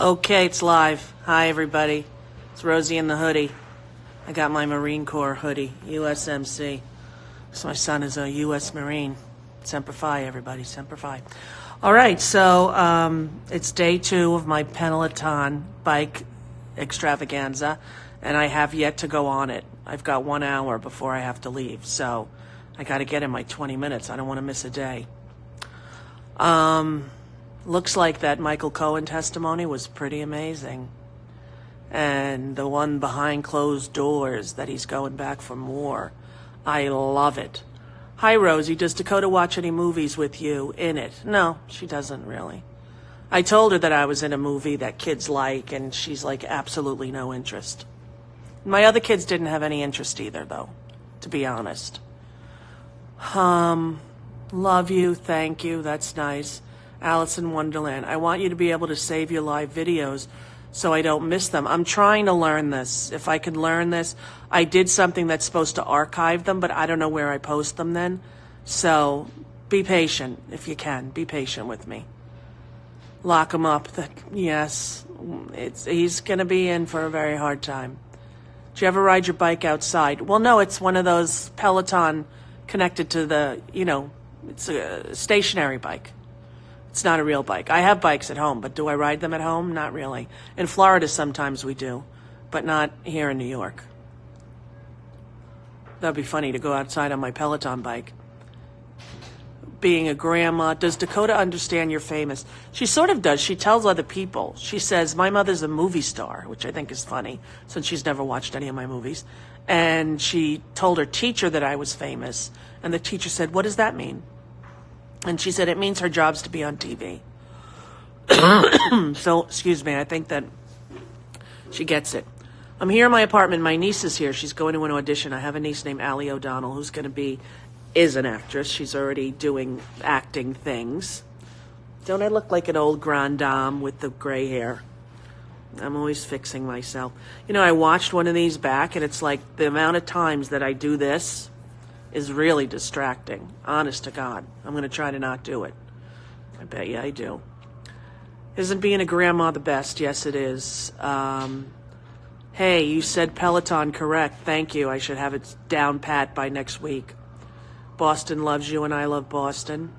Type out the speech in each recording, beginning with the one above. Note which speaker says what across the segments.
Speaker 1: Okay, it's live. Hi, everybody. It's Rosie in the hoodie. I got my Marine Corps hoodie, USMC. So my son is a U.S. Marine. Semper Fi, everybody. Semper Fi. All right, so it's day 2 of my Peloton bike extravaganza, and I have yet to go on it. I've got 1 hour before I have to leave, so I got to get in my 20 minutes. I don't want to miss a day. Looks like that Michael Cohen testimony was pretty amazing. And the one behind closed doors that he's going back for more. I love it. Hi, Rosie. Does Dakota watch any movies with you in it? No, she doesn't really. I told her that I was in a movie that kids like, and she's like absolutely no interest. My other kids didn't have any interest either, though, to be honest. Love you. Thank you. That's nice. Alice in Wonderland. I want you to be able to save your live videos so I don't miss them. I'm trying to learn this. If I could learn this, I did something that's supposed to archive them, but I don't know where I post them then. So be patient if you can. Be patient with me. Lock him up. Yes, he's going to be in for a very hard time. Do you ever ride your bike outside? Well, no, it's one of those Peloton connected to the, it's a stationary bike. It's not a real bike. I have bikes at home, but do I ride them at home? Not really. In Florida, sometimes we do, but not here in New York. That'd be funny to go outside on my Peloton bike. Being a grandma, does Dakota understand you're famous? She sort of does. She tells other people. She says, my mother's a movie star, which I think is funny, since she's never watched any of my movies. And she told her teacher that I was famous, and the teacher said, what does that mean? And she said, it means her job's to be on TV. So, excuse me, I think that she gets it. I'm here in my apartment. My niece is here. She's going to an audition. I have a niece named Allie O'Donnell who's is an actress. She's already doing acting things. Don't I look like an old grande dame with the gray hair? I'm always fixing myself. I watched one of these back, and it's like the amount of times that I do this is really distracting. Honest to God. I'm going to try to not do it. I bet you I do. Isn't being a grandma the best? Yes, it is. Hey, you said Peloton correct. Thank you. I should have it down pat by next week. Boston loves you, and I love Boston.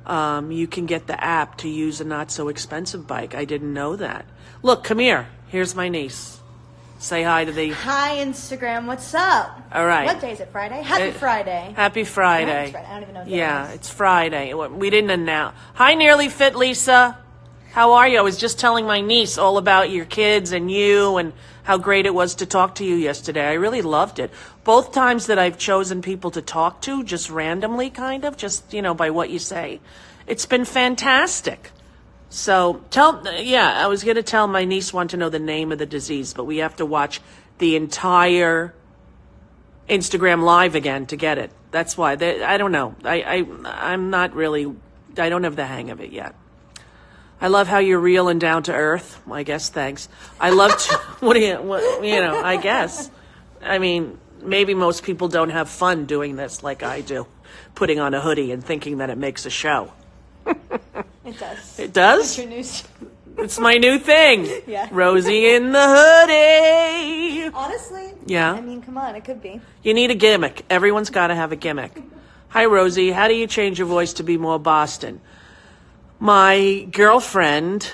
Speaker 1: You can get the app to use a not-so-expensive bike. I didn't know that. Look, come here. Here's my niece. Say hi to the...
Speaker 2: Hi, Instagram. What's up?
Speaker 1: All right.
Speaker 2: What day is it? Friday? Happy Friday.
Speaker 1: Happy Friday.
Speaker 2: I don't even know what
Speaker 1: day it's Friday. We didn't announce. Hi, Nearly Fit Lisa. How are you? I was just telling my niece all about your kids and you and how great it was to talk to you yesterday. I really loved it. Both times that I've chosen people to talk to, just randomly kind of, just, by what you say, it's been fantastic. So I was going to tell my niece want to know the name of the disease, but we have to watch the entire Instagram live again to get it. That's why. I don't know. I'm not really, I don't have the hang of it yet. I love how you're real and down to earth. I guess, thanks. I love to, I guess. I mean, maybe most people don't have fun doing this like I do, putting on a hoodie and thinking that it makes a show.
Speaker 2: It does.
Speaker 1: It does?
Speaker 2: It's your news.
Speaker 1: It's my new thing.
Speaker 2: Yeah.
Speaker 1: Rosie in the hoodie.
Speaker 2: Honestly.
Speaker 1: Yeah.
Speaker 2: I mean, come on. It could be.
Speaker 1: You need a gimmick. Everyone's got to have a gimmick. Hi, Rosie. How do you change your voice to be more Boston? My girlfriend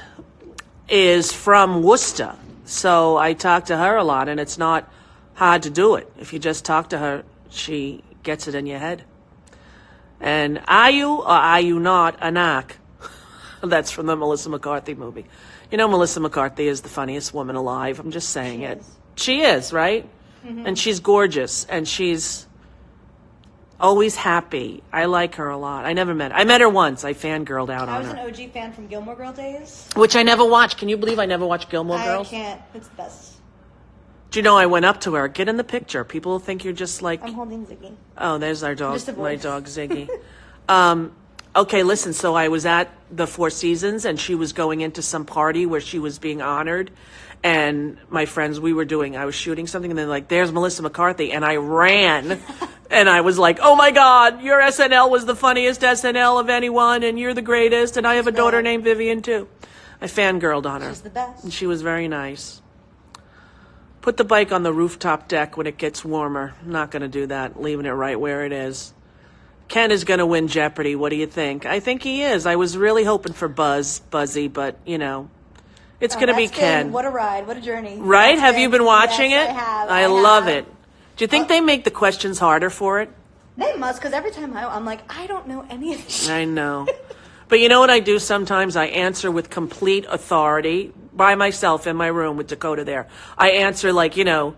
Speaker 1: is from Worcester, so I talk to her a lot, and it's not hard to do it. If you just talk to her, she gets it in your head. And are you or are you not a knock? That's from the Melissa McCarthy movie. Melissa McCarthy is the funniest woman alive. I'm just saying it. She is, right? Mm-hmm. And she's gorgeous, and she's always happy. I like her a lot. I met her once. I fangirled out on her.
Speaker 2: I was an OG fan from Gilmore Girl days.
Speaker 1: Which I never watched. Can you believe I never watched Gilmore Girls?
Speaker 2: I can't. It's the best.
Speaker 1: Do you know I went up to her? Get in the picture. People will think you're just like...
Speaker 2: I'm holding Ziggy.
Speaker 1: Oh, there's our dog.
Speaker 2: Just a voice.
Speaker 1: My dog, Ziggy. Okay, listen. So I was at the Four Seasons, and she was going into some party where she was being honored. And my friends, I was shooting something, and they're like, there's Melissa McCarthy. And I ran, and I was like, oh, my God, your SNL was the funniest SNL of anyone, and you're the greatest, and I have a daughter named Vivian, too. I fangirled on her.
Speaker 2: She's the best.
Speaker 1: And she was very nice. Put the bike on the rooftop deck when it gets warmer. I'm not going to do that. Leaving it right where it is. Ken is going to win Jeopardy. What do you think? I think he is. I was really hoping for Buzzy, but, you know, it's going to be Ken.
Speaker 2: What a ride. What a journey.
Speaker 1: Right? Have you been watching it?
Speaker 2: Yes, I have.
Speaker 1: I love it. Do you think they make the questions harder for it?
Speaker 2: They must, because every time I'm like, I don't know any of this shit.
Speaker 1: I know. But you know what I do sometimes? I answer with complete authority by myself in my room with Dakota there. I answer like, you know,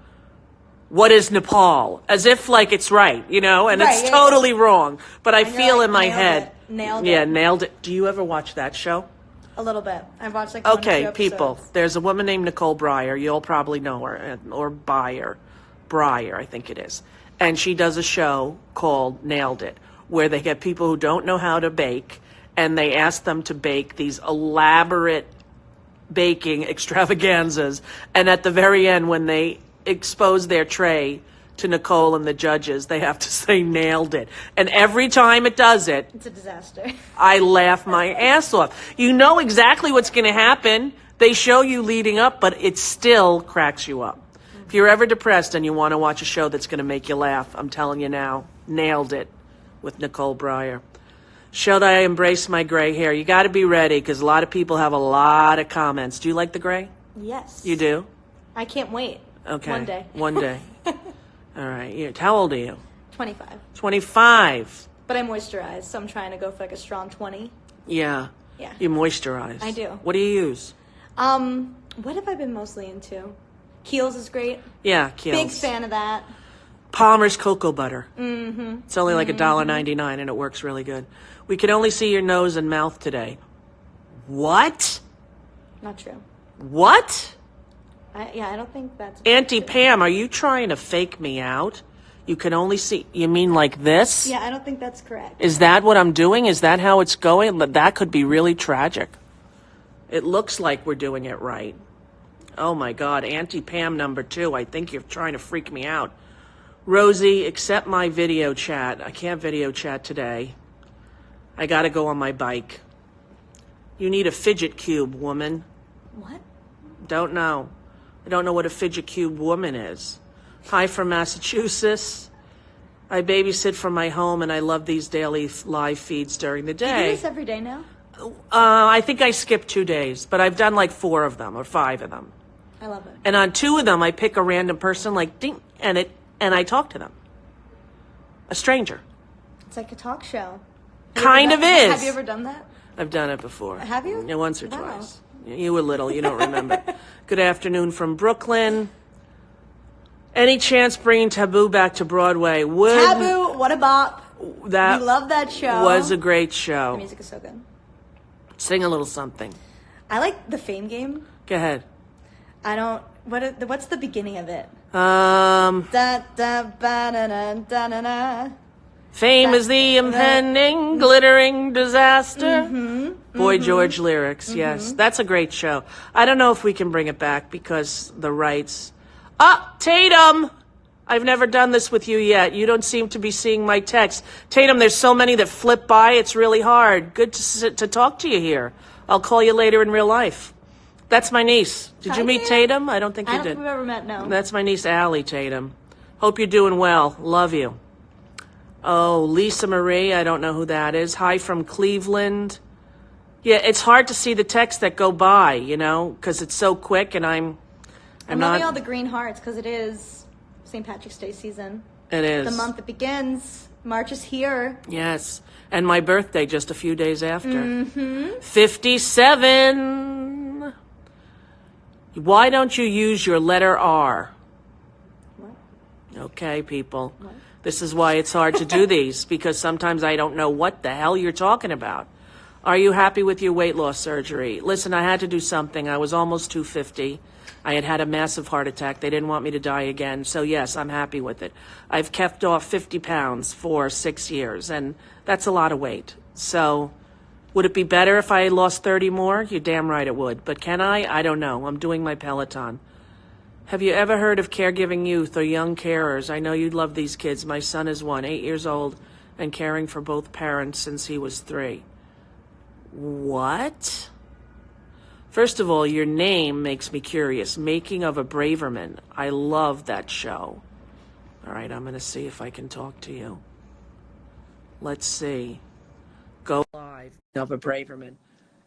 Speaker 1: what is Nepal? As if like it's right, you know, and it's totally wrong. But I feel in my head.
Speaker 2: Nailed it.
Speaker 1: Yeah, nailed it. Do you ever watch that show?
Speaker 2: A little bit. I've watched like one or two
Speaker 1: Okay,
Speaker 2: episodes.
Speaker 1: people. There's a woman named Nicole Breyer. You'll probably know her. Or Breyer, I think it is. And she does a show called Nailed It, where they get people who don't know how to bake, and they ask them to bake these elaborate baking extravaganzas. And at the very end, when they expose their tray to Nicole and the judges, they have to say nailed it. And every time it does it,
Speaker 2: It's a disaster.
Speaker 1: I laugh my ass off. You know exactly what's going to happen. They show you leading up, but it still cracks you up. If you're ever depressed and you want to watch a show that's going to make you laugh, I'm telling you now, Nailed It with Nicole Breyer. Should I embrace my gray hair? You got to be ready because a lot of people have a lot of comments. Do you like the gray?
Speaker 2: Yes.
Speaker 1: You do?
Speaker 2: I can't wait.
Speaker 1: Okay.
Speaker 2: One day.
Speaker 1: One day. All right. How old are you?
Speaker 2: 25.
Speaker 1: 25.
Speaker 2: But I moisturize, so I'm trying to go for like a strong 20.
Speaker 1: Yeah.
Speaker 2: Yeah.
Speaker 1: You moisturize.
Speaker 2: I do.
Speaker 1: What do you use?
Speaker 2: What have I been mostly into? Kiehl's is great.
Speaker 1: Yeah, Kiehl's.
Speaker 2: Big fan of that.
Speaker 1: Palmer's cocoa butter. Mm-hmm. It's only like $1.99 and it works really good. We can only see your nose and mouth today. What?
Speaker 2: Not true.
Speaker 1: What?
Speaker 2: I don't think that's...
Speaker 1: Auntie Pam, are you trying to fake me out? You can only see... You mean like this?
Speaker 2: Yeah, I don't think that's correct.
Speaker 1: Is that what I'm doing? Is that how it's going? That could be really tragic. It looks like we're doing it right. Oh my God, Auntie Pam number 2. I think you're trying to freak me out. Rosie, accept my video chat. I can't video chat today. I gotta go on my bike. You need a fidget cube, woman.
Speaker 2: What?
Speaker 1: Don't know. I don't know what a fidget cube woman is. Hi from Massachusetts. I babysit from my home and I love these daily live feeds during the
Speaker 2: Do you
Speaker 1: day.
Speaker 2: do this every day now?
Speaker 1: I think I skipped 2 days, but I've done like 4 of them or 5 of them.
Speaker 2: I love it.
Speaker 1: And on 2 of them, I pick a random person like ding, and I talk to them. A stranger.
Speaker 2: It's like a talk show.
Speaker 1: Kind of is.
Speaker 2: Have you ever done that?
Speaker 1: I've done it before.
Speaker 2: Have you?
Speaker 1: Yeah, once or
Speaker 2: Wow.
Speaker 1: twice. You were little. You don't remember. Good afternoon from Brooklyn. Any chance bringing Taboo back to Broadway?
Speaker 2: Taboo, what a bop.
Speaker 1: That
Speaker 2: We love that show.
Speaker 1: was a great
Speaker 2: The
Speaker 1: show.
Speaker 2: music is so good.
Speaker 1: Sing a little something.
Speaker 2: I like the Fame game.
Speaker 1: Go ahead.
Speaker 2: I don't... What's the beginning of it?
Speaker 1: Da,
Speaker 2: Da, ba, da, da, da, da, da.
Speaker 1: Fame is the impending, glittering disaster. Boy George lyrics, yes. That's a great show. I don't know if we can bring it back because the rights... Tatum! I've never done this with you yet. You don't seem to be seeing my text. Tatum, there's so many that flip by, it's really hard. Good to talk to you here. I'll call you later in real life. That's my niece. Did you meet Tatum? I don't think you
Speaker 2: I don't
Speaker 1: did.
Speaker 2: think we've ever met, no.
Speaker 1: That's my niece, Allie Tatum. Hope you're doing well. Love you. Oh, Lisa Marie, I don't know who that is. Hi from Cleveland. Yeah, it's hard to see the texts that go by, you know, because it's so quick and I'm
Speaker 2: I'm
Speaker 1: not...
Speaker 2: loving all the green hearts because it is St. Patrick's Day season.
Speaker 1: It is.
Speaker 2: The month that begins. March is here.
Speaker 1: Yes. And my birthday just a few days after. 57. Why don't you use your letter R?
Speaker 2: What?
Speaker 1: Okay, people.
Speaker 2: What?
Speaker 1: This is why it's hard to do these, because sometimes I don't know what the hell you're talking about. Are you happy with your weight loss surgery? Listen, I had to do something. I was almost 250. I had a massive heart attack. They didn't want me to die again. So yes, I'm happy with it. I've kept off 50 pounds for 6 years, and that's a lot of weight. So would it be better if I lost 30 more? You're damn right it would. But can I? I don't know. I'm doing my Peloton. Have you ever heard of caregiving youth or young carers? I know you'd love these kids. My son is one, 8 years old, and caring for both parents since he was 3. What? First of all, your name makes me curious. Making of a Braverman. I love that show. All right, I'm going to see if I can talk to you. Let's see. Go live. Of a Braverman.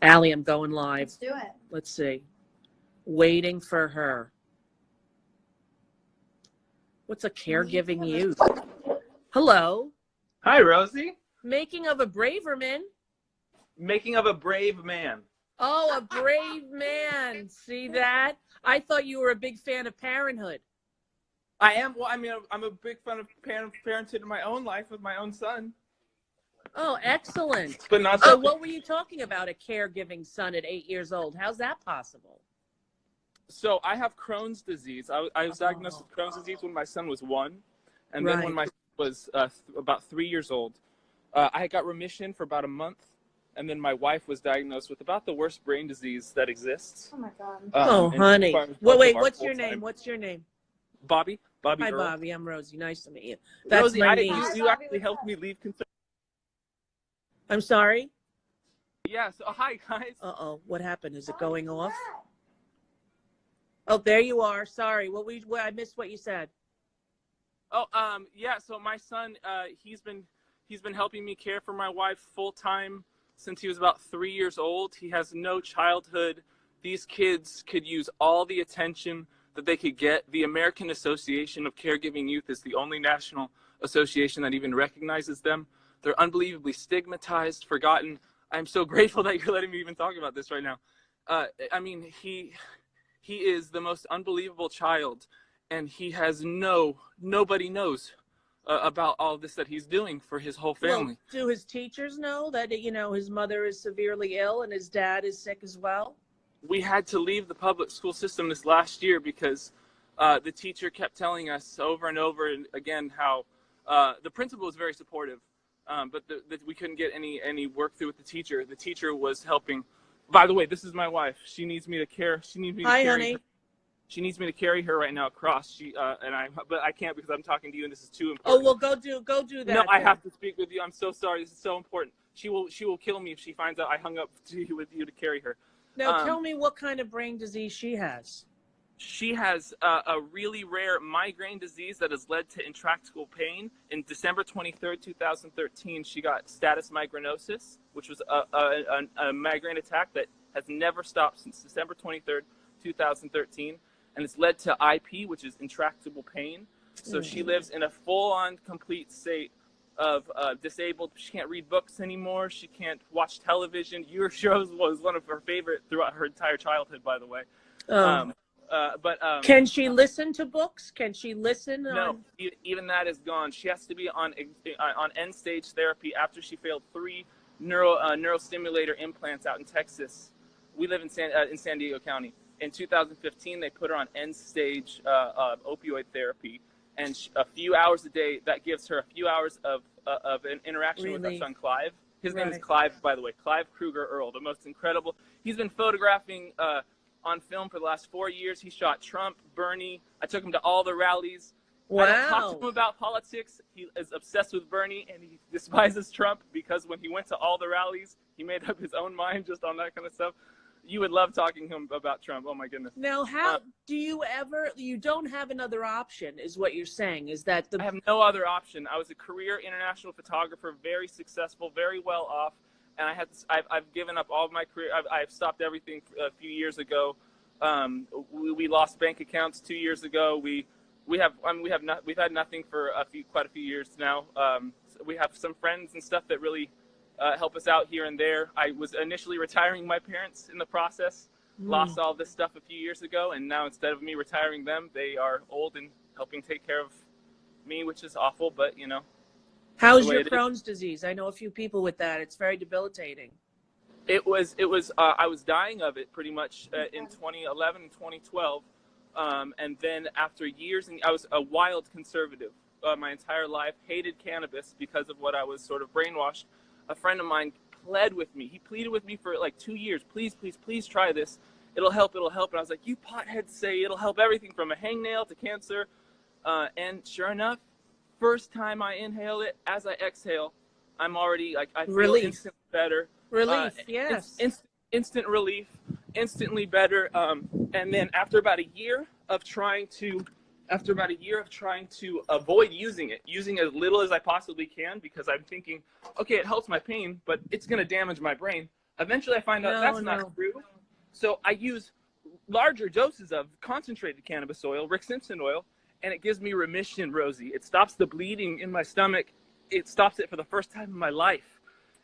Speaker 1: Allie, I'm going live.
Speaker 2: Let's do it.
Speaker 1: Let's see. Waiting for her. What's a caregiving youth? Hello.
Speaker 3: Hi, Rosie.
Speaker 1: Making of a Braverman.
Speaker 3: Making of a brave man.
Speaker 1: Oh, a brave man. See that? I thought you were a big fan of Parenthood.
Speaker 3: I am. Well, I mean, I'm a big fan of parenthood in my own life with my own son.
Speaker 1: Oh, excellent.
Speaker 3: But not
Speaker 1: So
Speaker 3: so.
Speaker 1: what were you talking about, a caregiving son at 8 years old? How's that possible?
Speaker 3: So I have Crohn's disease. I was diagnosed with Crohn's disease when my son was 1. And then when my son was about 3 years old, I got remission for about a month. And then my wife was diagnosed with about the worst brain disease that exists.
Speaker 2: Oh my God.
Speaker 1: Oh, honey. Wait, what's your name? What's your name?
Speaker 3: Bobby. Bobby.
Speaker 1: Hi,
Speaker 3: Earl.
Speaker 1: Bobby. I'm Rosie. Nice to meet you. That's
Speaker 3: Rosie,
Speaker 1: my niece.
Speaker 3: you actually helped me leave concern.
Speaker 1: I'm sorry?
Speaker 3: Yeah, so hi, guys.
Speaker 1: Uh-oh. What happened? Is it going off? Oh, there you are. Sorry. I missed what you said.
Speaker 3: Oh, yeah, so my son, he's been helping me care for my wife full time since he was about 3 years old. He has no childhood. These kids could use all the attention that they could get. The American Association of Caregiving Youth is the only national association that even recognizes them. They're unbelievably stigmatized, forgotten. I'm so grateful that you're letting me even talk about this right now. I mean, he is the most unbelievable child, and he has nobody knows about all this that he's doing for his whole family.
Speaker 1: Well, do his teachers know that, his mother is severely ill and his dad is sick as well?
Speaker 3: We had to leave the public school system this last year because the teacher kept telling us over and over and again how the principal was very supportive, but we couldn't get any work through with the teacher. The teacher was helping. By the way, this is my wife. She needs me to care. She needs me to
Speaker 1: Hi,
Speaker 3: carry
Speaker 1: honey.
Speaker 3: her. She needs me to carry her right now across. But I can't because I'm talking to you and this is too important.
Speaker 1: Oh, well, go do that.
Speaker 3: No, I
Speaker 1: then.
Speaker 3: have to speak with you. I'm so sorry. This is so important. She will kill me if she finds out I hung up with you to carry her.
Speaker 1: Now, tell me what kind of brain disease she has.
Speaker 3: She has a really rare migraine disease that has led to intractable pain. In December 23rd, 2013, she got status migrainosis, which was a migraine attack that has never stopped since December 23rd, 2013. And it's led to IP, which is intractable pain. So she lives in a full-on, complete state of disabled. She can't read books anymore. She can't watch television. Your shows was one of her favorite throughout her entire childhood, by the way.
Speaker 1: Can she listen to books? Can she listen?
Speaker 3: No, even that is gone. She has to be on end-stage therapy after she failed 3 neurostimulator implants out in Texas. We live in San Diego County. In 2015, they put her on end-stage opioid therapy, and a few hours a day, that gives her a few hours of an interaction with our son, Clive. His name is Clive, by the way, Clive Kruger Earl, the most incredible. He's been photographing on film for the last 4 years. He shot Trump, Bernie. I took him to all the rallies.
Speaker 1: Wow.
Speaker 3: I don't talk to him about politics. He is obsessed with Bernie, and he despises Trump because when he went to all the rallies, he made up his own mind just on that kind of stuff. You would love talking to him about Trump. Oh, my goodness.
Speaker 1: Now, how do you don't have another option, is what you're saying, is that
Speaker 3: I have no other option. I was a career international photographer, very successful, very well off, and I've given up all of my career. I've stopped everything a few years ago. We lost bank accounts 2 years ago. We've had nothing for quite a few years now. So we have some friends and stuff that really help us out here and there. I was initially retiring my parents in the process, lost all this stuff a few years ago, and now instead of me retiring them, they are old and helping take care of me, which is awful, but
Speaker 1: How's your Crohn's disease? I know a few people with that. It's very debilitating.
Speaker 3: I was dying of it pretty much in 2011 and 2012. And then after years, and I was a wild conservative my entire life, hated cannabis because of what I was sort of brainwashed. A friend of mine pled with me. He pleaded with me for like 2 years. Please, please, please try this. It'll help. It'll help. And I was like, you potheads say it'll help everything from a hangnail to cancer. And sure enough, first time I inhale it, as I exhale, I'm already like, I feel instantly better.
Speaker 1: Relief, yes.
Speaker 3: Instant relief. instantly better. And then after about a year of trying to avoid using as little as I possibly can, because I'm thinking, okay, it helps my pain, but it's going to damage my brain. Eventually I find out that's not true. So I use larger doses of concentrated cannabis oil, Rick Simpson oil, and it gives me remission, Rosie. It stops the bleeding in my stomach. It stops it for the first time in my life.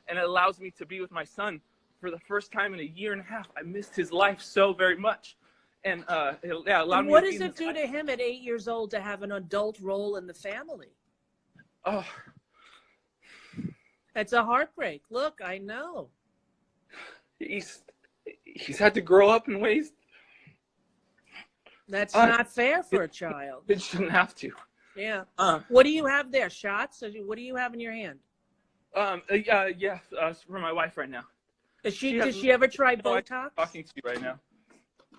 Speaker 3: And it allows me to be with my son for the first time in a year and a half. I missed his life so very much. And allowed me
Speaker 1: what
Speaker 3: to
Speaker 1: does it do to him at 8 years old to have an adult role in the family?
Speaker 3: Oh,
Speaker 1: It's a heartbreak. Look, I know.
Speaker 3: He's had to grow up in ways
Speaker 1: that's not fair for a child.
Speaker 3: It shouldn't have to.
Speaker 1: Yeah. What do you have there? Shots? What do you have in your hand?
Speaker 3: Yeah, for my wife right now.
Speaker 1: Does she ever try Botox?
Speaker 3: I'm talking to you right now.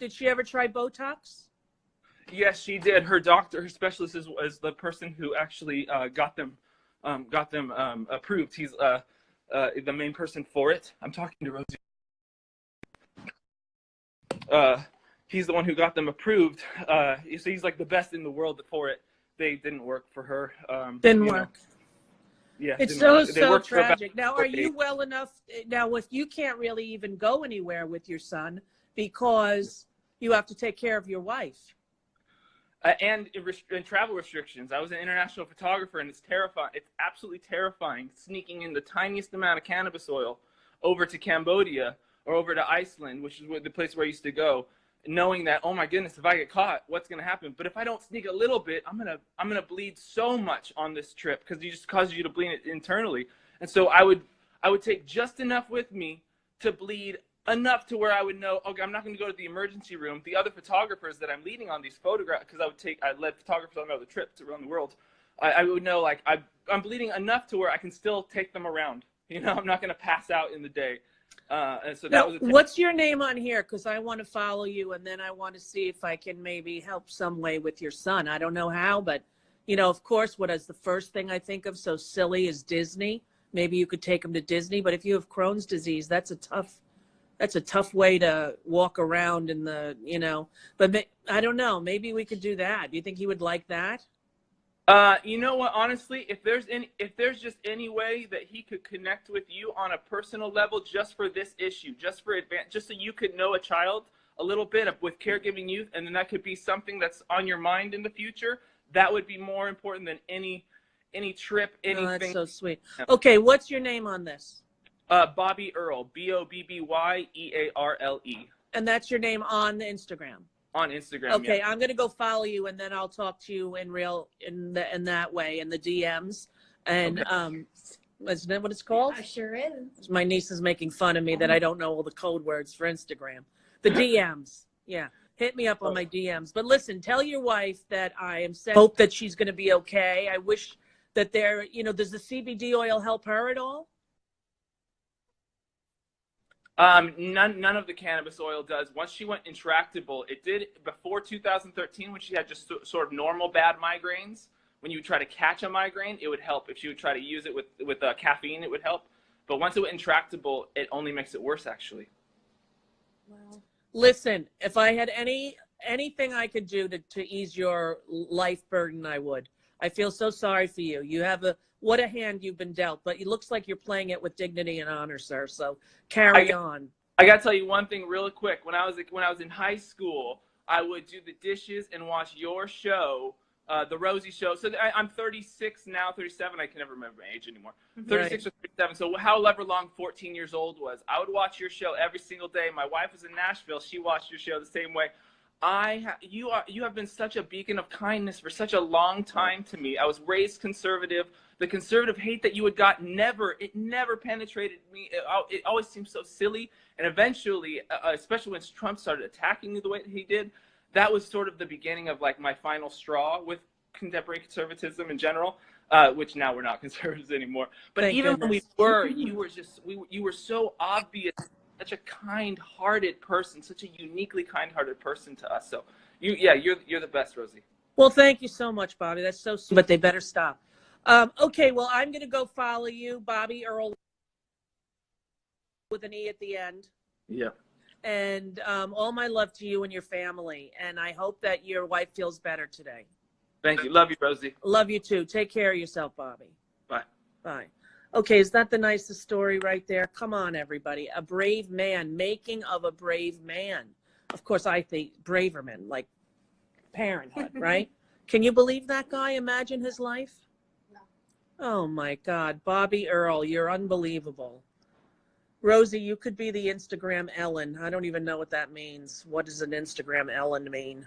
Speaker 1: Did she ever try Botox?
Speaker 3: Yes, she did. Her doctor, her specialist is the person who actually got them approved. He's the main person for it. I'm talking to Rosie. He's the one who got them approved. So he's like the best in the world for it. They didn't work for her.
Speaker 1: Didn't work.
Speaker 3: Yeah,
Speaker 1: it's so tragic. Now, are you well enough? Now, if you can't really even go anywhere with your son because you have to take care of your wife.
Speaker 3: And travel restrictions. I was an international photographer, and it's terrifying. It's absolutely terrifying sneaking in the tiniest amount of cannabis oil over to Cambodia or over to Iceland, which is the place where I used to go, knowing that, oh my goodness, if I get caught, what's going to happen? But if I don't sneak a little bit, I'm gonna bleed so much on this trip because it just causes you to bleed it internally. And so I would take just enough with me to bleed enough to where I would know, okay, I'm not going to go to the emergency room. The other photographers that I'm leading on these photographs, because I led photographers on other trips around the world, I would know, like, I'm bleeding enough to where I can still take them around. You know, I'm not going to pass out in the day. And so that was
Speaker 1: what's your name on here? Because I want to follow you, and then I want to see if I can maybe help some way with your son. I don't know how, but, you know, of course, what is the first thing I think of so silly is Disney. Maybe you could take him to Disney, but if you have Crohn's disease, that's a tough way to walk around in the, you know, but I don't know. Maybe we could do that. Do you think he would like that?
Speaker 3: You know what, honestly, if there's just any way that he could connect with you on a personal level, just for this issue, just so you could know a child a little bit with caregiving youth, and then that could be something that's on your mind in the future, that would be more important than any trip, anything.
Speaker 1: Oh, that's so sweet. Okay. What's your name on this?
Speaker 3: Bobby Earle, BOBBYEARLE.
Speaker 1: And that's your name on the Instagram? On
Speaker 3: Instagram,
Speaker 1: okay,
Speaker 3: yeah.
Speaker 1: I'm going to go follow you, and then I'll talk to you in that way, in the DMs. And
Speaker 3: okay.
Speaker 1: Isn't that what it's called?
Speaker 2: I sure is.
Speaker 1: My niece is making fun of me that I don't know all the code words for Instagram. The DMs. Yeah. Hit me up on my DMs. But listen, tell your wife that I am sad. Hope that she's going to be okay. I wish that does the CBD oil help her at all?
Speaker 3: None of the cannabis oil does. Once she went intractable, it did before 2013 when she had just sort of normal bad migraines. When you would try to catch a migraine, it would help. If she would try to use it with caffeine, it would help. But once it went intractable, it only makes it worse, actually.
Speaker 1: Wow. Listen, if I had anything I could do to ease your life burden, I would. I feel so sorry for you. You have what a hand you've been dealt, but it looks like you're playing it with dignity and honor, sir. So carry on.
Speaker 3: I got to tell you one thing really quick. When I was in high school, I would do the dishes and watch your show, the Rosie show. So I'm 36 now, 37. I can never remember my age anymore. 36 or 37. So however long 14 years old was, I would watch your show every single day. My wife was in Nashville. She watched your show the same way. You have been such a beacon of kindness for such a long time to me. I was raised conservative. The conservative hate that you had got never penetrated me. It always seemed so silly. And eventually, especially when Trump started attacking me the way that he did, that was sort of the beginning of like my final straw with contemporary conservatism in general, which now we're not conservatives anymore. But
Speaker 1: Thank
Speaker 3: even
Speaker 1: goodness.
Speaker 3: when we were, you were so obvious. Such a kind-hearted person, such a uniquely kind-hearted person to us. So, you're the best, Rosie.
Speaker 1: Well, thank you so much, Bobby. That's so sweet. But they better stop. Okay, well, I'm going to go follow you, Bobby Earle, with an E at the end.
Speaker 3: Yeah.
Speaker 1: And all my love to you and your family. And I hope that your wife feels better today.
Speaker 3: Thank you. Love you, Rosie.
Speaker 1: Love you too. Take care of yourself, Bobby.
Speaker 3: Bye.
Speaker 1: Bye. Okay, is that the nicest story right there? Come on, everybody. A brave man, making of a brave man. Of course, I think braverman, like parenthood, right? Can you believe that guy? Imagine his life.
Speaker 2: No.
Speaker 1: Oh my God, Bobby Earl, you're unbelievable. Rosie, you could be the Instagram Ellen. I don't even know what that means. What does an Instagram Ellen mean?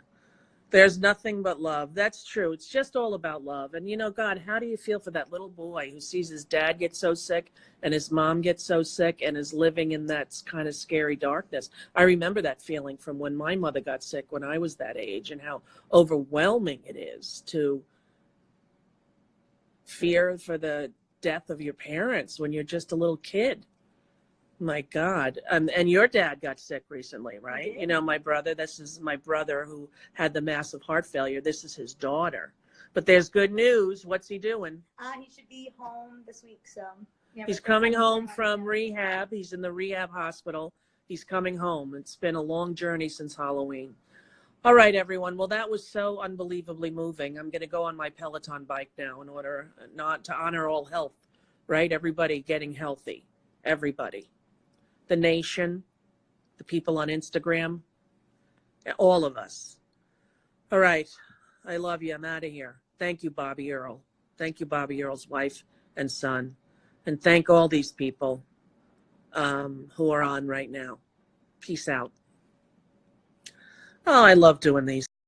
Speaker 1: There's nothing but love. That's true. It's just all about love. And you know, God, how do you feel for that little boy who sees his dad get so sick and his mom get so sick and is living in that kind of scary darkness? I remember that feeling from when my mother got sick when I was that age, and how overwhelming it is to fear for the death of your parents when you're just a little kid. My God. And your dad got sick recently, right? You know, my brother, this is my brother who had the massive heart failure. This is his daughter. But there's good news. What's he doing?
Speaker 2: He should be home this week, so. Yeah,
Speaker 1: He's coming home from rehab. He's in the rehab hospital. He's coming home. It's been a long journey since Halloween. All right, everyone. Well, that was so unbelievably moving. I'm going to go on my Peloton bike now in order not to honor all health, right? Everybody getting healthy. Everybody. The nation, the people on Instagram, all of us. All right. I love you. I'm out of here. Thank you, Bobby Earl. Thank you, Bobby Earl's wife and son. And thank all these people who are on right now. Peace out. Oh, I love doing these.